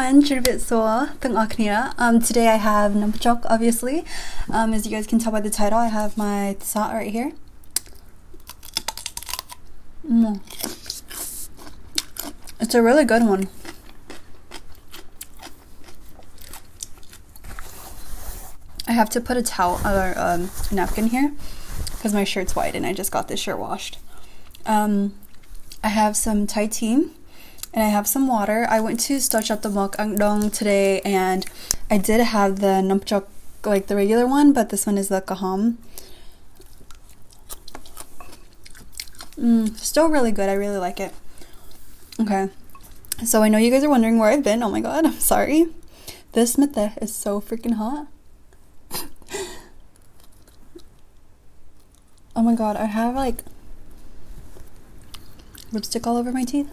everyone, today I have NOM BANH CHOK, obviously. As you guys can tell by the title, I have my tsat right here. It's a really good one. I have to put a towel or a napkin here because my shirt's white and I just got this shirt washed. I have some Thai tea and I have some water. I went to the MUKBANG today and I did have the NOM BANH CHOK, like the regular one, but this one is the KHMER. Still really good. I really like it. Okay, so I know you guys are wondering where I've been. Oh my god, I'm sorry. This mete is so freaking hot. Oh my god, I have like lipstick all over my teeth.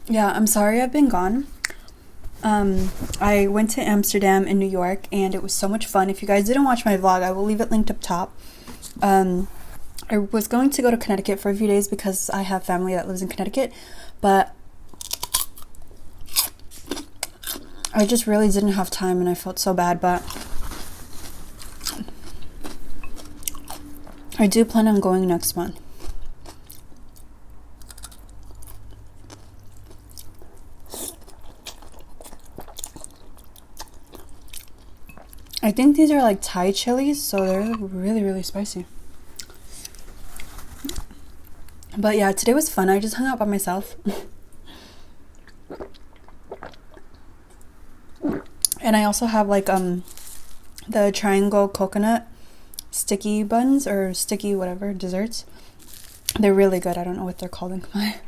Yeah, I'm sorry I've been gone. I went to Amsterdam and New York and it was so much fun. If you guys didn't watch my vlog, I will leave it linked up top. I was going to go to Connecticut for a few days because I have family that lives in Connecticut, but I just really didn't have time and I felt so bad, but I do plan on going next month. I think these are like Thai chilies, so they're really, really spicy. But yeah, today was fun. I just hung out by myself. And I also have like the triangle coconut sticky buns or sticky whatever desserts. They're really good. I don't know what they're called in Khmer.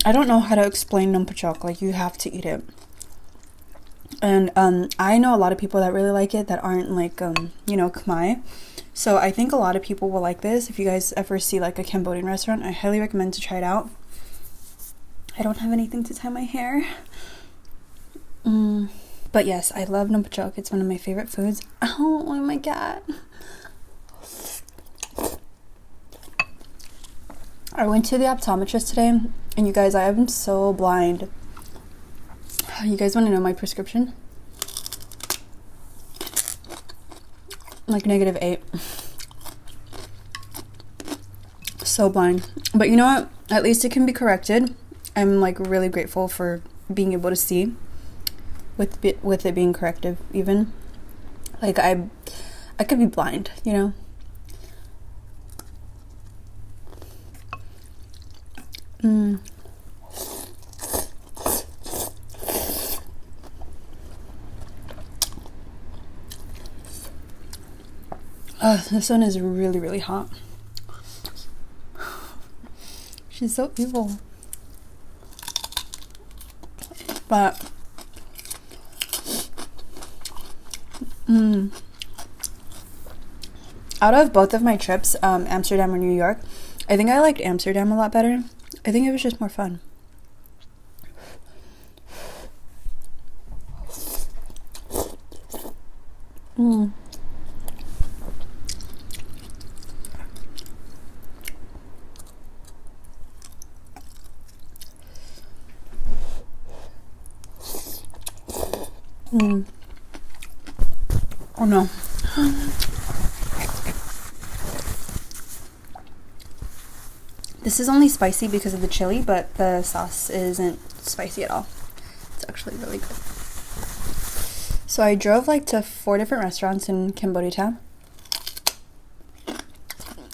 I don't know how to explain NOM BANH CHOK. Like, you have to eat it. And I know a lot of people that really like it that aren't like you know, Khmer. So I think a lot of people will like this. If you guys ever see like a Cambodian restaurant, I highly recommend to try it out. I don't have anything to tie my hair. But yes, I love NOM BANH CHOK. It's one of my favorite foods. Oh my god. I went to the optometrist today and you guys, I am so blind. You guys want to know my prescription? Like -8. So blind. But you know what? At least it can be corrected. I'm like really grateful for being able to see with it being corrective even. Like I could be blind, you know? This one is really, really hot. She's so evil. But out of both of my trips, Amsterdam or New York, I think I liked Amsterdam a lot better. I think it was just more fun. Oh no. This is only spicy because of the chili, but the sauce isn't spicy at all. It's actually really good. So I drove like to 4 different restaurants in Cambodia town,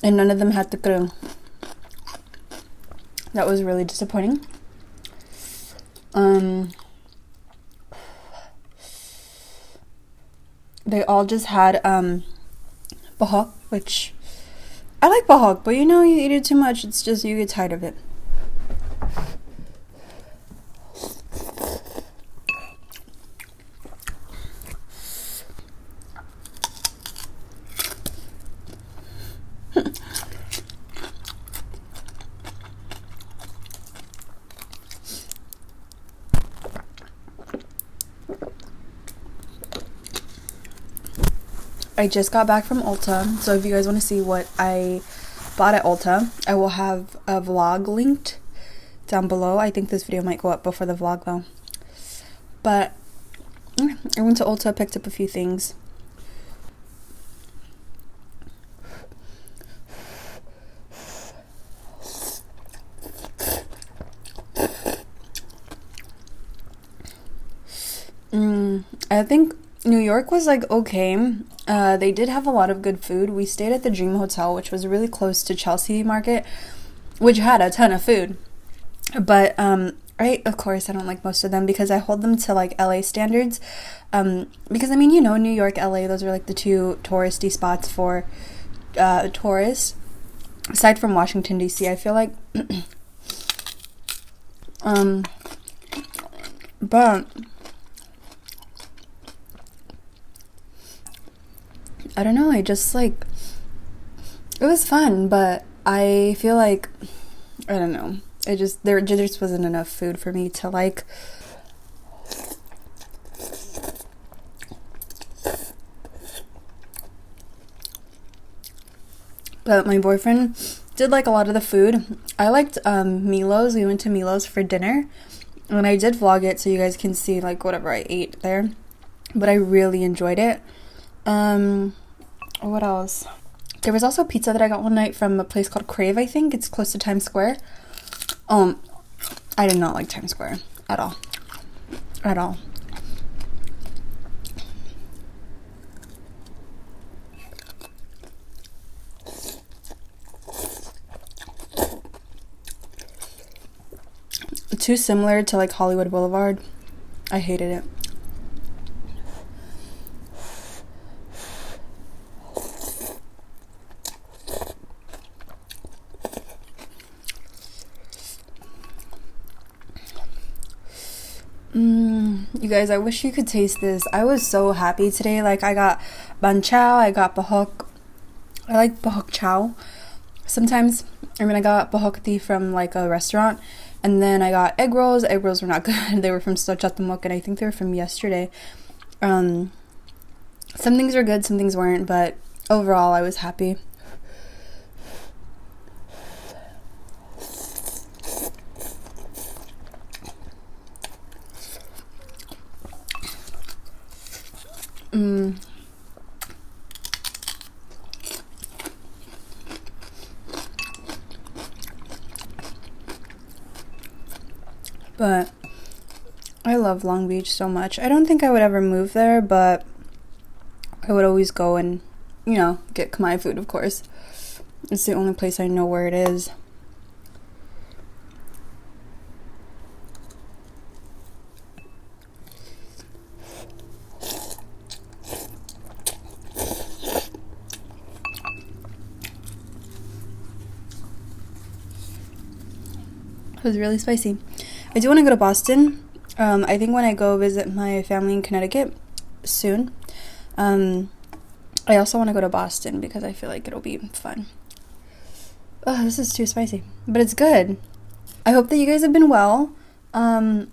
and none of them had the krung. That was really disappointing. They all just had bahok, which I like bahok, but you know, you eat it too much, it's just, you get tired of it. I just got back from Ulta, so if you guys want to see what I bought at Ulta, I will have a vlog linked down below. I think this video might go up before the vlog though. But I went to Ulta, picked up a few things. I think New York was like okay. They did have a lot of good food. We stayed at the Dream Hotel, which was really close to Chelsea Market, which had a ton of food. But of course I don't like most of them because I hold them to like LA standards. Because I mean, you know, New York, LA, those are like the two touristy spots for tourists. Aside from Washington DC, I feel like but I don't know, I just like, it was fun, but I feel like, I don't know, there just wasn't enough food for me to like. But my boyfriend did like a lot of the food. I liked Milo's. We went to Milo's for dinner, and I did vlog it so you guys can see like whatever I ate there, but I really enjoyed it. What else? There was also pizza that I got one night from a place called Crave, I think. It's close to Times Square. I did not like Times Square at all. At all. Too similar to like Hollywood Boulevard. I hated it. You guys, I wish you could taste this. I was so happy today. Like, I got ban chow, I got bahok. I like bahok chow. Sometimes, I got bahok from like a restaurant, and then I got egg rolls. Egg rolls were not good. They were from Sochatumok, and I think they were from yesterday. Some things were good, some things weren't, but overall, I was happy. But I love Long Beach so much. I don't think I would ever move there, but I would always go and, you know, get Khmer food, of course. It's the only place I know where it is. It was really spicy. I do want to go to Boston. I think when I go visit my family in Connecticut soon. I also want to go to Boston because I feel like it'll be fun. Oh, this is too spicy, but it's good. I hope that you guys have been well. I'm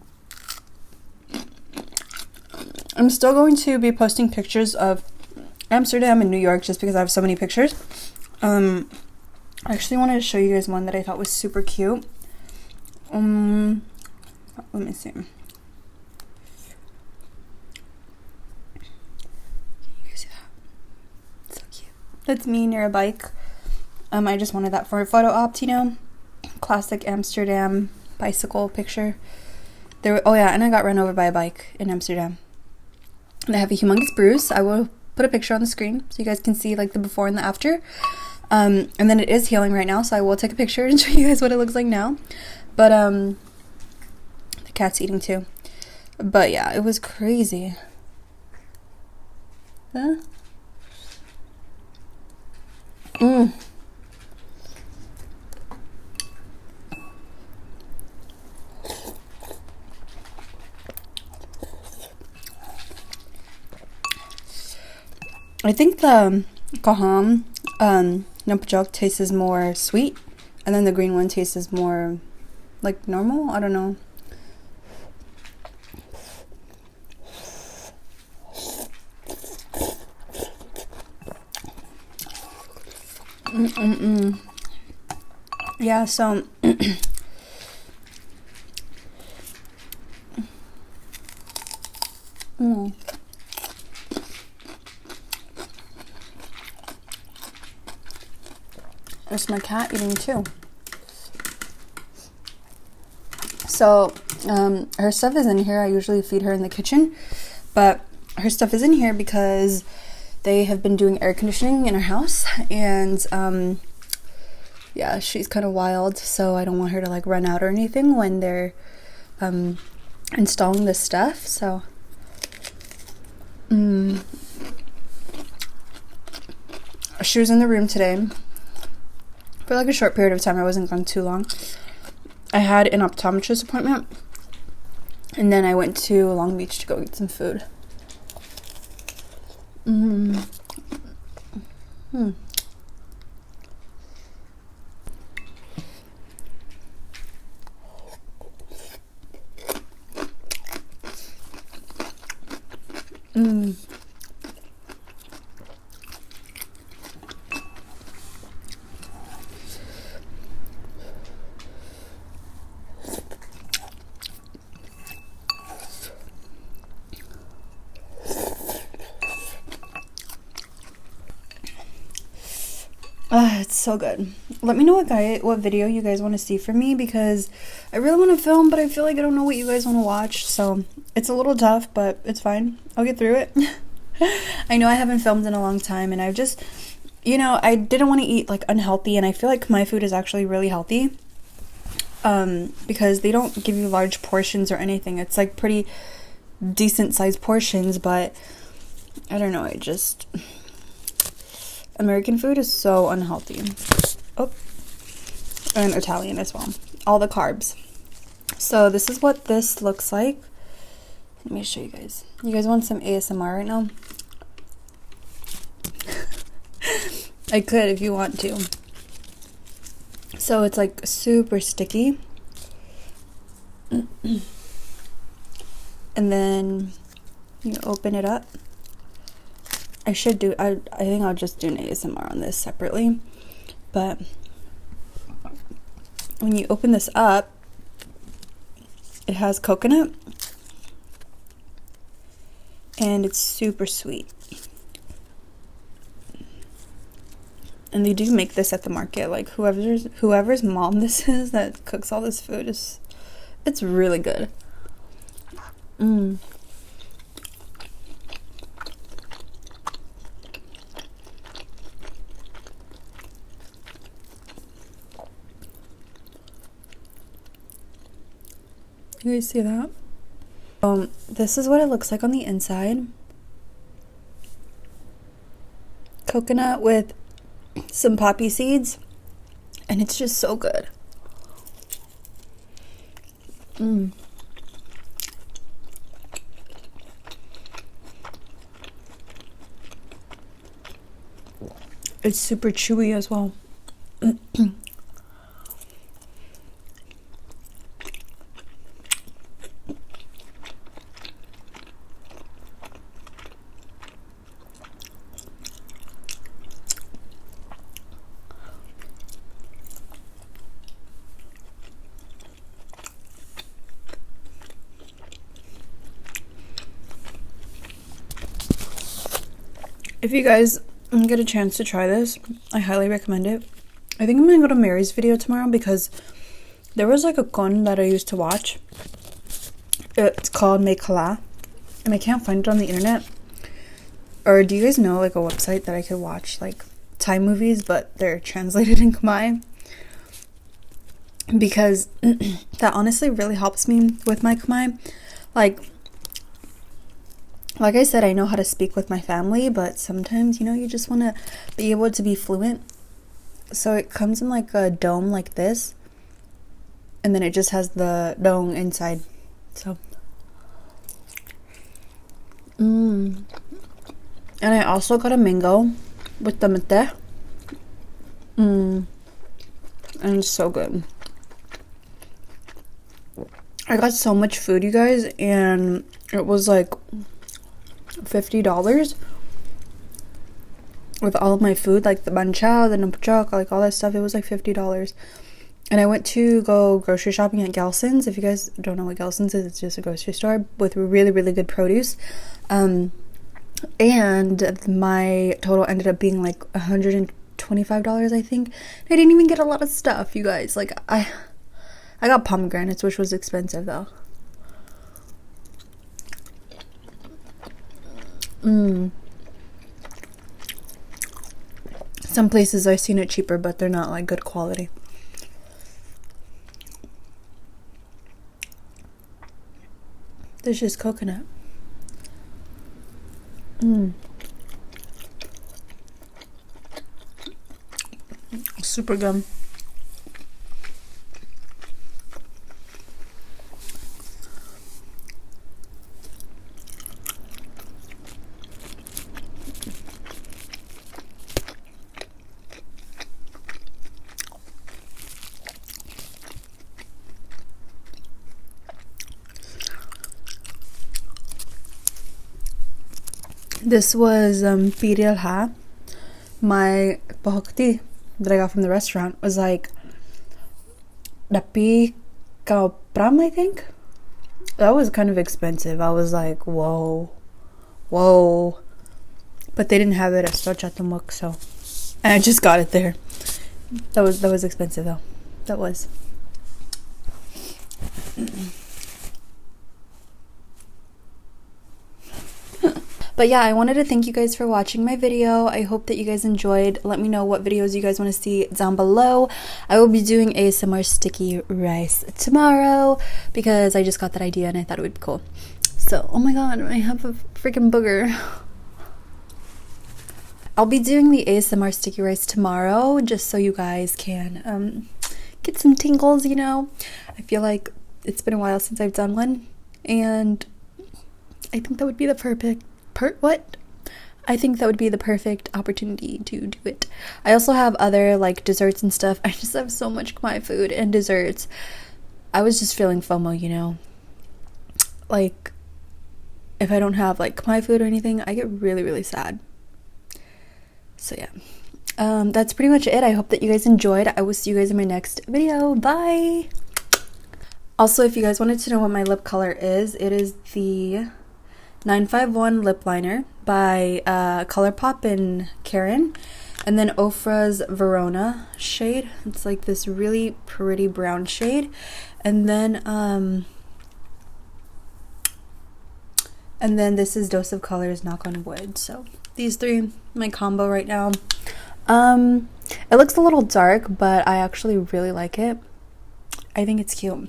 still going to be posting pictures of Amsterdam and New York just because I have so many pictures. I actually wanted to show you guys one that I thought was super cute. Let me see. Can you guys see that? So cute. That's me near a bike. I just wanted that for a photo op, you know. Classic Amsterdam bicycle picture. Oh yeah, and I got run over by a bike in Amsterdam. And I have a humongous bruise. I will put a picture on the screen so you guys can see like the before and the after. And then it is healing right now, so I will take a picture and show you guys what it looks like now. But the cat's eating too. But yeah, it was crazy. Huh? I think the KHMER NOM BANH CHOK tastes more sweet, and then the green one tastes more like normal. I don't know. Yeah, so there's my cat eating too. So her stuff is in here. I usually feed her in the kitchen, but her stuff is in here because they have been doing air conditioning in our house, and yeah, she's kind of wild, so I don't want her to like run out or anything when they're installing this stuff. So she was in the room today for like a short period of time. I wasn't gone too long. I had an optometrist appointment, and then I went to Long Beach to go get some food. It's so good. Let me know what video you guys want to see from me, because I really want to film, but I feel like I don't know what you guys want to watch, so it's a little tough, but it's fine. I'll get through it. I know I haven't filmed in a long time, and I've just, you know, I didn't want to eat like unhealthy, and I feel like my food is actually really healthy, because they don't give you large portions or anything. It's like pretty decent sized portions, but I don't know, American food is so unhealthy. Oh, and Italian as well. All the carbs. So this is what this looks like. Let me show you guys. You guys want some ASMR right now? I could if you want to. So it's like super sticky. And then you open it up. I think I'll just do an ASMR on this separately. But when you open this up, it has coconut. And it's super sweet. And they do make this at the market. Like whoever's mom this is that cooks all this food, it's really good. You guys see that? This is what it looks like on the inside. Coconut with some poppy seeds, and it's just so good. It's super chewy as well. If you guys get a chance to try this, I highly recommend it. I think I'm gonna go to Mary's video tomorrow, because there was like a con that I used to watch. It's called Mekala, and I can't find it on the internet. Or do you guys know like a website that I could watch like Thai movies, but they're translated in Khmer? Because that honestly really helps me with my Khmer. Like I said, I know how to speak with my family, but sometimes, you know, you just want to be able to be fluent. So it comes in like a dome like this, and then it just has the dome inside. So and I also got a mango with the mate. And it's so good. I got so much food, you guys, and it was like $50, with all of my food, like the banh chok, the nom banh chok, like all that stuff. It was like $50. And I went to go grocery shopping at Gelson's. If you guys don't know what Gelson's is, it's just a grocery store with really, really good produce. And my total ended up being like $125, I think. I didn't even get a lot of stuff, you guys. Like, I got pomegranates, which was expensive though. Some places I've seen it cheaper, but they're not like good quality. There's just coconut. Super gum. This was piril ha. My bahokti that I got from the restaurant was like dapi kao pram, I think. That was kind of expensive. I was like, whoa. But they didn't have it at Sochatumuk, so and I just got it there. That was expensive though. That was. But yeah, I wanted to thank you guys for watching my video. I hope that you guys enjoyed. Let me know what videos you guys want to see down below. I will be doing ASMR sticky rice tomorrow because I just got that idea and I thought it would be cool. So, oh my god, I have a freaking booger. I'll be doing the ASMR sticky rice tomorrow just so you guys can get some tingles, you know. I feel like it's been a while since I've done one and I think that would be the perfect I think that would be the perfect opportunity to do it. I also have other like desserts and stuff. I just have so much Khmer food and desserts. I was just feeling FOMO, you know. Like if I don't have like Khmer food or anything, I get really, really sad. So yeah. That's pretty much it. I hope that you guys enjoyed. I will see you guys in my next video. Bye. Also, if you guys wanted to know what my lip color is, it is the 951 lip liner by ColourPop and Karen, and then Ofra's Verona shade. It's like this really pretty brown shade, and then this is Dose of Colors Knock on Wood. So these three, my combo right now. It looks a little dark, but I actually really like it. I think it's cute.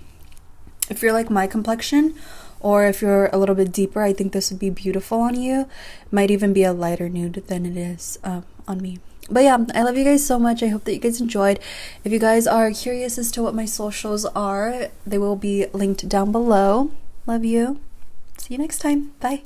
If you're like my complexion, or if you're a little bit deeper, I think this would be beautiful on you. Might even be a lighter nude than it is on me. But yeah, I love you guys so much. I hope that you guys enjoyed. If you guys are curious as to what my socials are, they will be linked down below. Love you. See you next time. Bye.